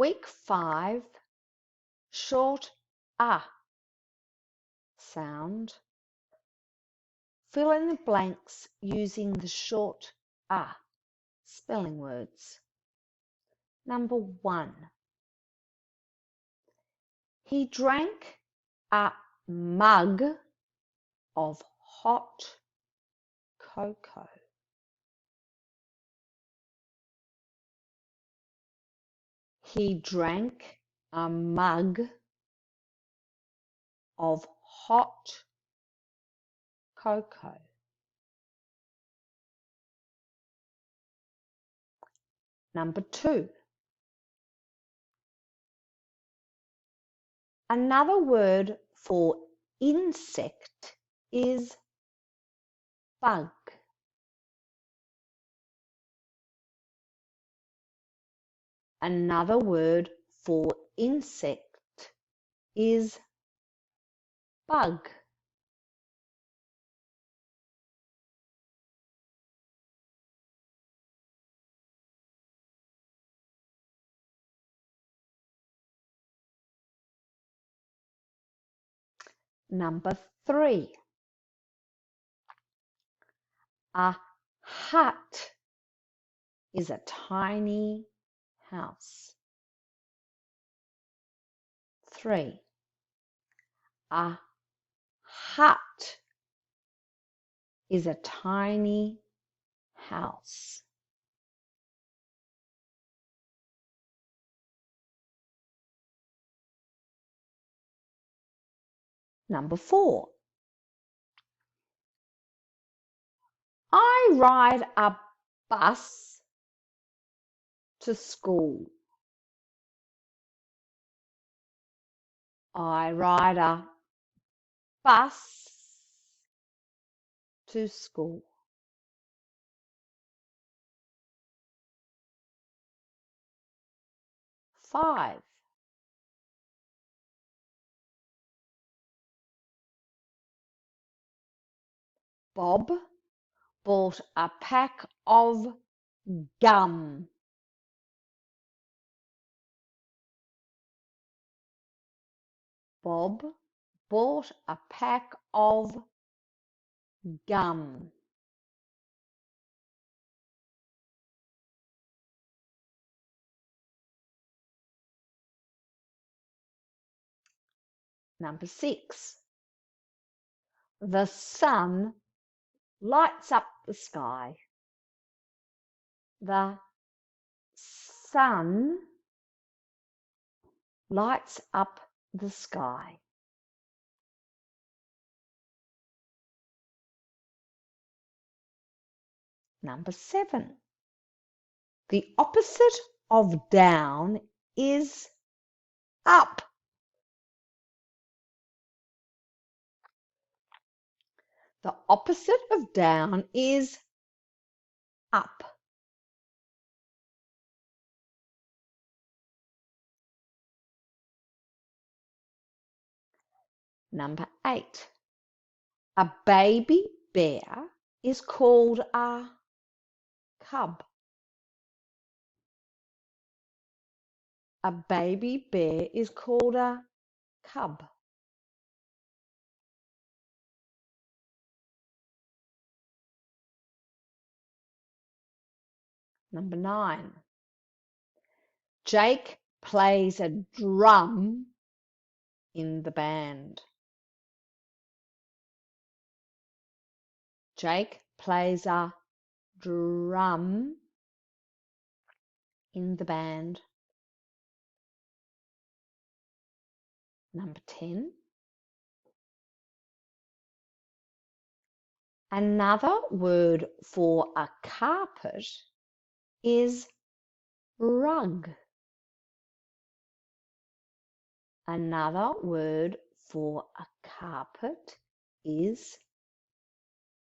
Week 5, short sound. Fill in the blanks using the short spelling words. Number 1. He drank a mug of hot cocoa. He drank a mug of hot cocoa. Number 2. Another word for insect is bug. Another word for insect is bug. Number 3. A hut is a tiny house. 3. A hut is a tiny house. Number 4. I ride a bus to school. I ride a bus to school. Five. Bob bought a pack of gum. Bob bought a pack of gum. Number 6. The sun lights up the sky. The sun lights up the sky. Number 7. The opposite of down is up. The opposite of down is up. Number 8. A baby bear is called a cub. A baby bear is called a cub. Number 9. Jake plays a drum in the band. Jake plays a drum in the band. Number 10. Another word for a carpet is rug. Another word for a carpet is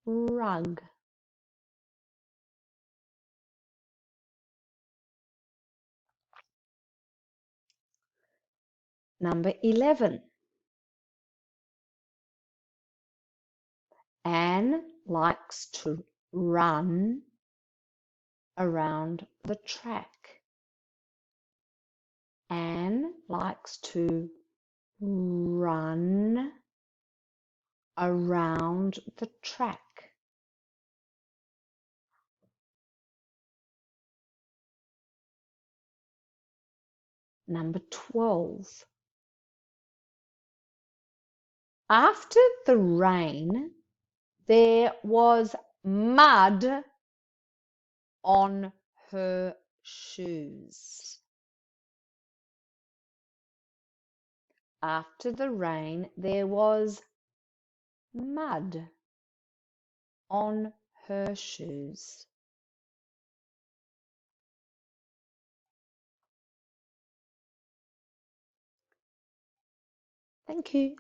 rug. Number 11. Anne likes to run around the track. likes to run around the track. Number 12. After the rain, there was mud on her shoes. After the rain, there was mud on her shoes. Thank you.